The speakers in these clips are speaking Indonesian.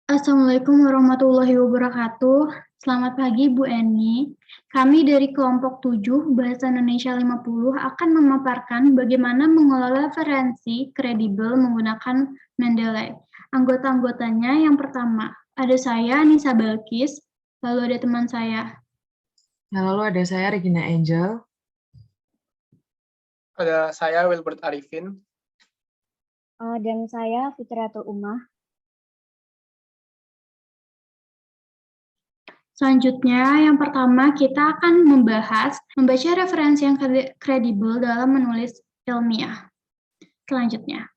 Assalamualaikum warahmatullahi wabarakatuh. Selamat pagi Bu Eni. Kami dari kelompok 7 Bahasa Indonesia 50 akan memaparkan bagaimana mengelola referensi kredibel menggunakan Mendeley. Anggota-anggotanya yang pertama, ada saya Nisa Balkis, lalu ada teman saya. Lalu ada saya Regina Angel. Ada saya Wilbert Arifin. Dan saya Fitriatul Umah. Selanjutnya, yang pertama kita akan membaca referensi yang kredibel dalam menulis ilmiah. Selanjutnya,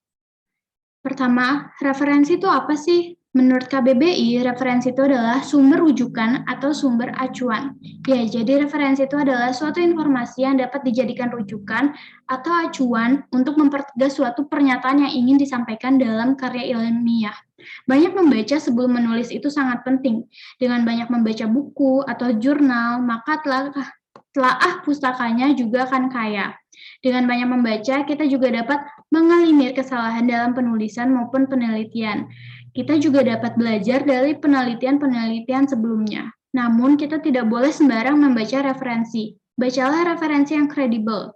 pertama, referensi itu apa sih? Menurut KBBI, referensi itu adalah sumber rujukan atau sumber acuan. Ya, jadi referensi itu adalah suatu informasi yang dapat dijadikan rujukan atau acuan untuk mempertegas suatu pernyataan yang ingin disampaikan dalam karya ilmiah. Banyak membaca sebelum menulis itu sangat penting. Dengan banyak membaca buku atau jurnal, maka telaah pustakanya juga akan kaya. Dengan banyak membaca, kita juga dapat mengelimir kesalahan dalam penulisan maupun penelitian. Kita juga dapat belajar dari penelitian-penelitian sebelumnya. Namun, kita tidak boleh sembarang membaca referensi. Bacalah referensi yang kredibel.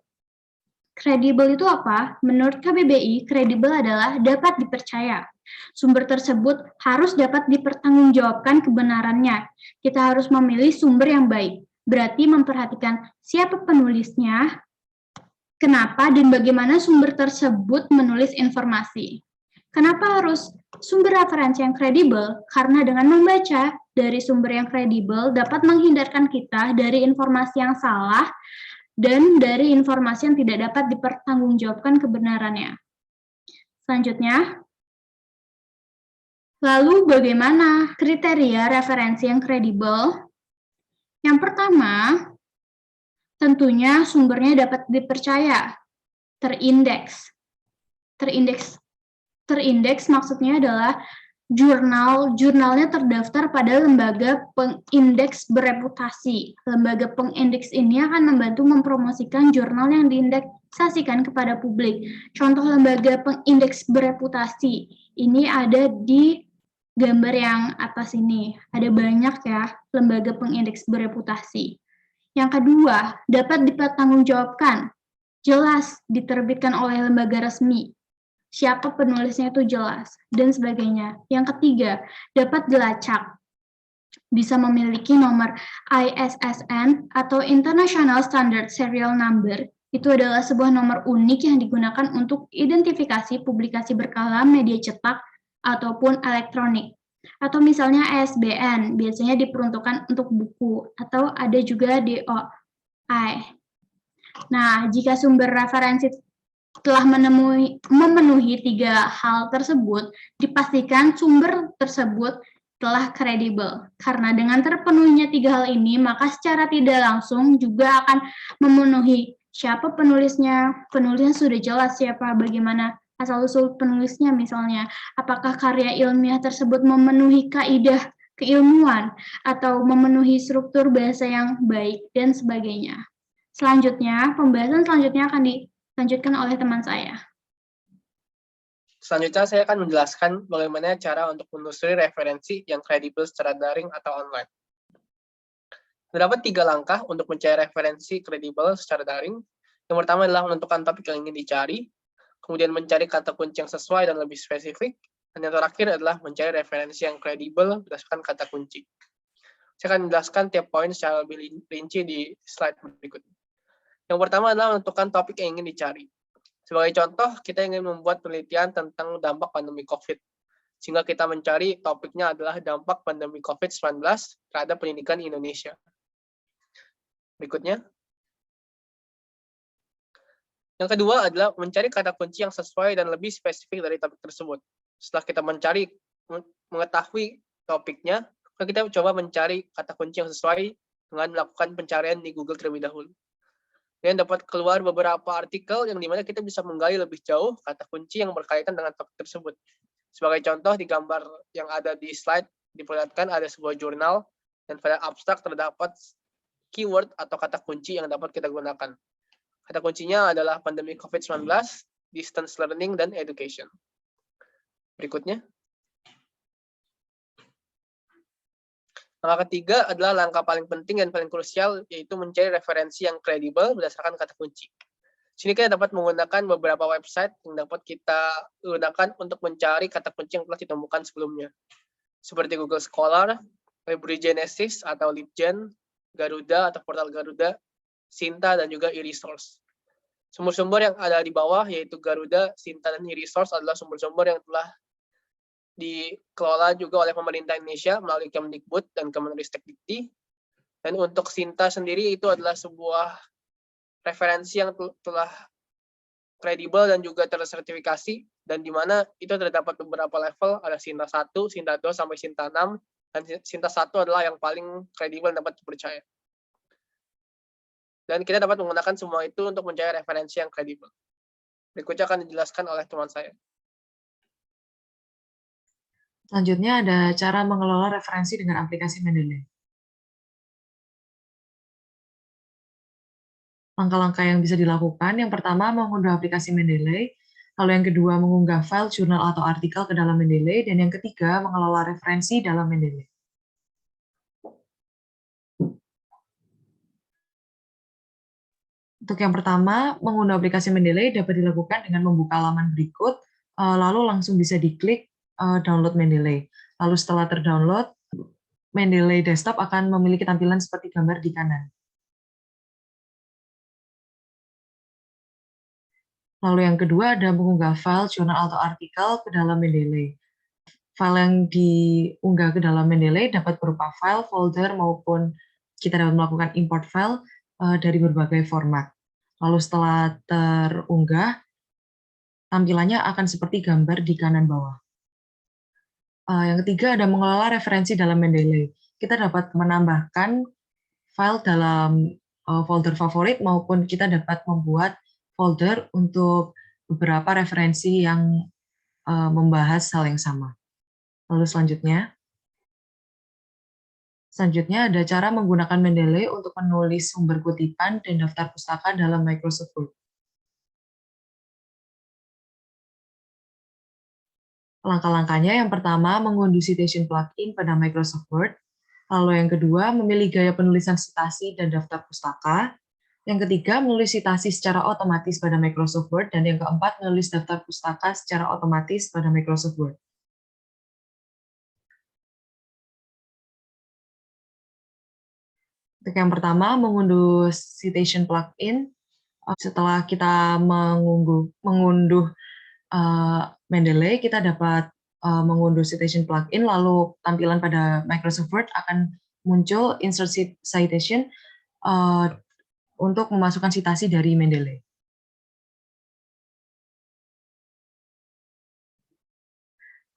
Kredibel itu apa? Menurut KBBI, kredibel adalah dapat dipercaya. Sumber tersebut harus dapat dipertanggungjawabkan kebenarannya. Kita harus memilih sumber yang baik. Berarti memperhatikan siapa penulisnya, kenapa, dan bagaimana sumber tersebut menulis informasi. Kenapa harus sumber referensi yang kredibel? Karena dengan membaca dari sumber yang kredibel dapat menghindarkan kita dari informasi yang salah dan dari informasi yang tidak dapat dipertanggungjawabkan kebenarannya. Selanjutnya, lalu bagaimana kriteria referensi yang kredibel? Yang pertama, tentunya sumbernya dapat dipercaya, terindeks. Terindeks maksudnya adalah jurnalnya terdaftar pada lembaga pengindeks bereputasi. Lembaga pengindeks ini akan membantu mempromosikan jurnal yang diindeksasikan kepada publik. Contoh lembaga pengindeks bereputasi ini ada di gambar yang atas ini. Ada banyak ya lembaga pengindeks bereputasi. Yang kedua, dapat dipertanggungjawabkan. Jelas diterbitkan oleh lembaga resmi. Siapa penulisnya itu jelas, dan sebagainya. Yang ketiga, dapat dilacak. Bisa memiliki nomor ISSN atau International Standard Serial Number. Itu adalah sebuah nomor unik yang digunakan untuk identifikasi publikasi berkala media cetak ataupun elektronik. Atau misalnya ISBN, biasanya diperuntukkan untuk buku, atau ada juga DOI. Nah, jika sumber referensi telah memenuhi 3 hal tersebut, dipastikan sumber tersebut telah kredibel. Karena dengan terpenuhinya 3 hal ini, maka secara tidak langsung juga akan memenuhi siapa penulisnya sudah jelas siapa, bagaimana asal-usul penulisnya misalnya, apakah karya ilmiah tersebut memenuhi kaidah keilmuan, atau memenuhi struktur bahasa yang baik, dan sebagainya. Selanjutnya, pembahasan selanjutnya akan dilanjutkan oleh teman saya. Selanjutnya saya akan menjelaskan bagaimana cara untuk menelusuri referensi yang kredibel secara daring atau online. Terdapat 3 langkah untuk mencari referensi kredibel secara daring. Yang pertama adalah menentukan topik yang ingin dicari, kemudian mencari kata kunci yang sesuai dan lebih spesifik, dan yang terakhir adalah mencari referensi yang kredibel berdasarkan kata kunci. Saya akan menjelaskan tiap poin secara lebih rinci di slide berikutnya. Yang pertama adalah menentukan topik yang ingin dicari. Sebagai contoh, kita ingin membuat penelitian tentang dampak pandemi COVID. Sehingga kita mencari topiknya adalah dampak pandemi COVID-19 terhadap pendidikan di Indonesia. Berikutnya. Yang kedua adalah mencari kata kunci yang sesuai dan lebih spesifik dari topik tersebut. Setelah kita mengetahui topiknya, kita coba mencari kata kunci yang sesuai dengan melakukan pencarian di Google terlebih dahulu. Dan dapat keluar beberapa artikel yang dimana kita bisa menggali lebih jauh kata kunci yang berkaitan dengan topik tersebut. Sebagai contoh, di gambar yang ada di slide diperlihatkan ada sebuah jurnal dan pada abstrak terdapat keyword atau kata kunci yang dapat kita gunakan. Kata kuncinya adalah pandemi COVID-19, distance learning, dan education. Berikutnya. Langkah ketiga adalah langkah paling penting dan paling krusial, yaitu mencari referensi yang kredibel berdasarkan kata kunci. Sini kita dapat menggunakan beberapa website yang dapat kita gunakan untuk mencari kata kunci yang telah ditemukan sebelumnya. Seperti Google Scholar, Library Genesis atau LibGen, Garuda atau portal Garuda, Sinta, dan juga e-resource. Sumber-sumber yang ada di bawah, yaitu Garuda, Sinta, dan e-resource adalah sumber-sumber yang telah dikelola juga oleh pemerintah Indonesia melalui Kemdikbud dan Kemenristek-Dikti. Dan untuk Sinta sendiri itu adalah sebuah referensi yang telah kredibel dan juga tersertifikasi, dan di mana itu terdapat beberapa level, ada Sinta 1, Sinta 2, sampai Sinta 6, dan Sinta 1 adalah yang paling kredibel dan dapat dipercaya. Dan kita dapat menggunakan semua itu untuk mencari referensi yang kredibel. Berikutnya akan dijelaskan oleh teman saya. Selanjutnya ada cara mengelola referensi dengan aplikasi Mendeley. Langkah-langkah yang bisa dilakukan, yang pertama mengunduh aplikasi Mendeley, lalu yang kedua mengunggah file, jurnal, atau artikel ke dalam Mendeley, dan yang ketiga mengelola referensi dalam Mendeley. Untuk yang pertama, mengunduh aplikasi Mendeley dapat dilakukan dengan membuka halaman berikut, lalu langsung bisa diklik download Mendeley. Lalu setelah terdownload, Mendeley Desktop akan memiliki tampilan seperti gambar di kanan. Lalu yang kedua ada mengunggah file, jurnal, atau artikel ke dalam Mendeley. File yang diunggah ke dalam Mendeley dapat berupa file, folder, maupun kita dapat melakukan import file dari berbagai format. Lalu setelah terunggah, tampilannya akan seperti gambar di kanan bawah. Yang ketiga ada mengelola referensi dalam Mendeley. Kita dapat menambahkan file dalam folder favorit, maupun kita dapat membuat folder untuk beberapa referensi yang membahas hal yang sama. Lalu selanjutnya ada cara menggunakan Mendeley untuk menulis sumber kutipan dan daftar pustaka dalam Microsoft Word. Langkah-langkahnya, yang pertama mengunduh citation plugin pada Microsoft Word, lalu yang kedua memilih gaya penulisan citasi dan daftar pustaka, yang ketiga menulis citasi secara otomatis pada Microsoft Word, dan yang keempat menulis daftar pustaka secara otomatis pada Microsoft Word. Untuk yang pertama, mengunduh citation plugin. Setelah kita mengunduh Mendeley, kita dapat mengunduh citation plugin, lalu tampilan pada Microsoft Word akan muncul insert citation untuk memasukkan citasi dari Mendeley.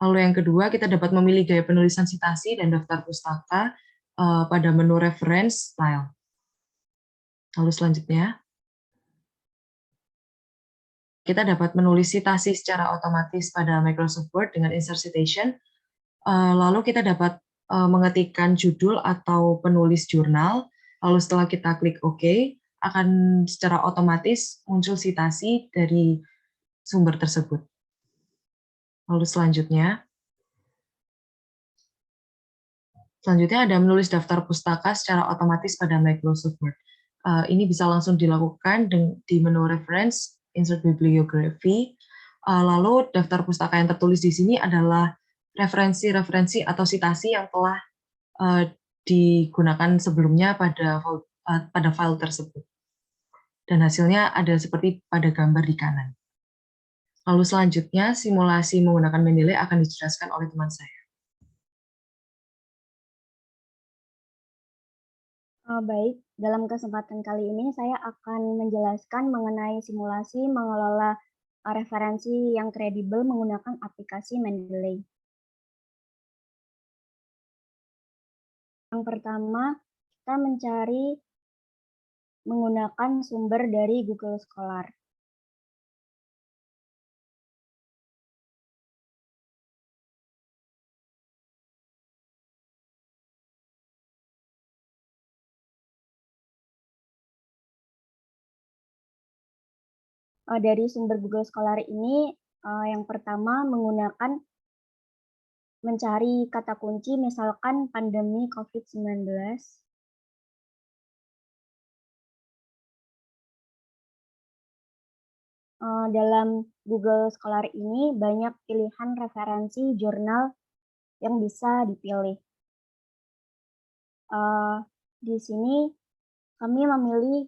Lalu yang kedua, kita dapat memilih gaya penulisan citasi dan daftar pustaka pada menu reference style. Lalu selanjutnya, kita dapat menulis citasi secara otomatis pada Microsoft Word dengan insert citation. Lalu kita dapat mengetikkan judul atau penulis jurnal. Lalu setelah kita klik OK, akan secara otomatis muncul citasi dari sumber tersebut. Lalu selanjutnya ada menulis daftar pustaka secara otomatis pada Microsoft Word. Ini bisa langsung dilakukan di menu Reference, Insert Bibliography. Lalu daftar pustaka yang tertulis di sini adalah referensi-referensi atau citasi yang telah digunakan sebelumnya pada file tersebut. Dan hasilnya ada seperti pada gambar di kanan. Lalu selanjutnya, simulasi menggunakan Mendeley akan dijelaskan oleh teman saya. Baik, dalam kesempatan kali ini saya akan menjelaskan mengenai simulasi mengelola referensi yang kredibel menggunakan aplikasi Mendeley. Yang pertama, kita mencari menggunakan sumber dari Google Scholar. Dari sumber Google Scholar ini, yang pertama menggunakan mencari kata kunci misalkan pandemi COVID-19. Dalam Google Scholar ini banyak pilihan referensi jurnal yang bisa dipilih. Di sini kami memilih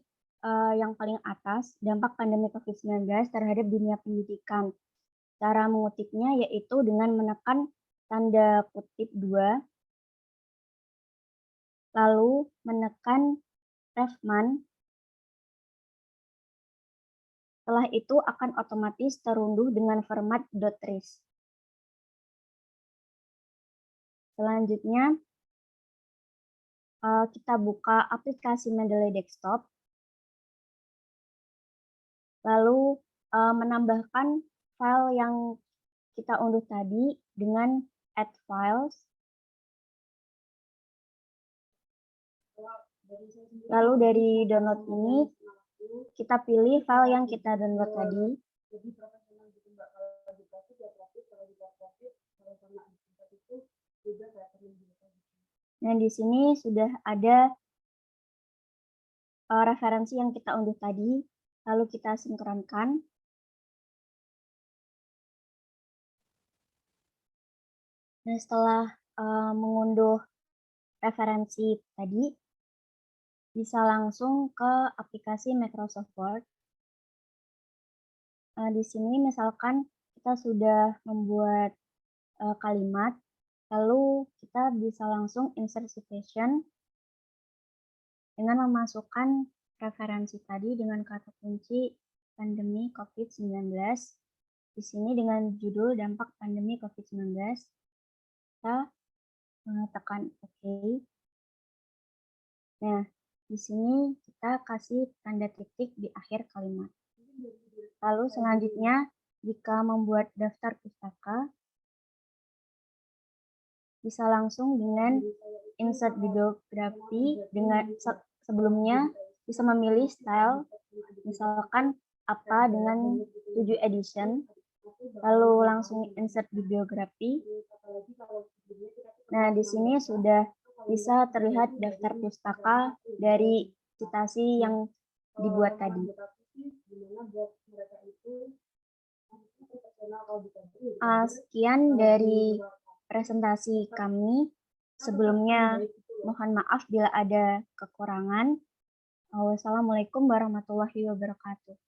yang paling atas, dampak pandemi COVID-19 terhadap dunia pendidikan. Cara mengutipnya yaitu dengan menekan tanda kutip 2, lalu menekan Refman. Setelah itu akan otomatis terunduh dengan format .ris. Selanjutnya, kita buka aplikasi Mendeley Desktop, lalu menambahkan file yang kita unduh tadi dengan add files. Lalu dari download ini, kita pilih file yang kita download tadi. Dan di sini sudah ada referensi yang kita unduh tadi, lalu kita sinkronkan. Nah, setelah mengunduh referensi tadi, bisa langsung ke aplikasi Microsoft Word. Di sini misalkan kita sudah membuat kalimat, lalu kita bisa langsung insert citation dengan memasukkan referensi tadi dengan kata kunci pandemi COVID-19. Di sini dengan judul dampak pandemi COVID-19, kita tekan OK. Nah, di sini kita kasih tanda titik di akhir kalimat. Lalu selanjutnya, jika membuat daftar pustaka, bisa langsung dengan insert bibliografi. Dengan sebelumnya bisa memilih style, misalkan apa dengan 7 edition, lalu langsung insert bibliografi. Nah, di sini sudah bisa terlihat daftar pustaka dari citasi yang dibuat tadi. Sekian dari presentasi kami. Sebelumnya mohon maaf bila ada kekurangan. Wassalamualaikum warahmatullahi wabarakatuh.